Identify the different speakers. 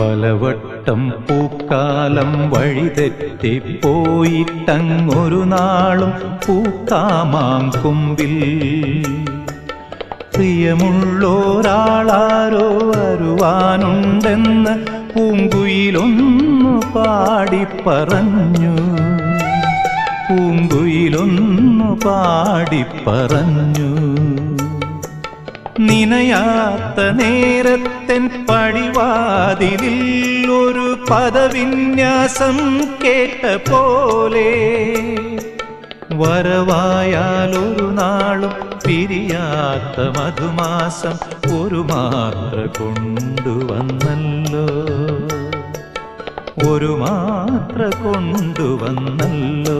Speaker 1: പലവട്ടം പൂക്കാലം വഴിതെറ്റിപ്പോയിട്ടങ്ങൊരു നാളും പൂക്കാമാങ്കൊമ്പിൽ പ്രിയമുള്ളോരാളാരോ വരുവാനുണ്ടെന്ന് പൂങ്കുയിലൊന്നു പാടിപ്പറഞ്ഞു. പൂങ്കുയിലൊന്നു പാടിപ്പറഞ്ഞു. നിനയാത്ത നേരത്തെൻ പടിവാതിലിൽ ഒരു പദവിന്യാസം കേട്ട പോലെ വരവായാലൊരു നാളും പിരിയാത്ത മധുമാസം ഒരു മാത്ര കൊണ്ടുവന്നല്ലോ. ഒരു മാത്ര കൊണ്ടുവന്നല്ലോ.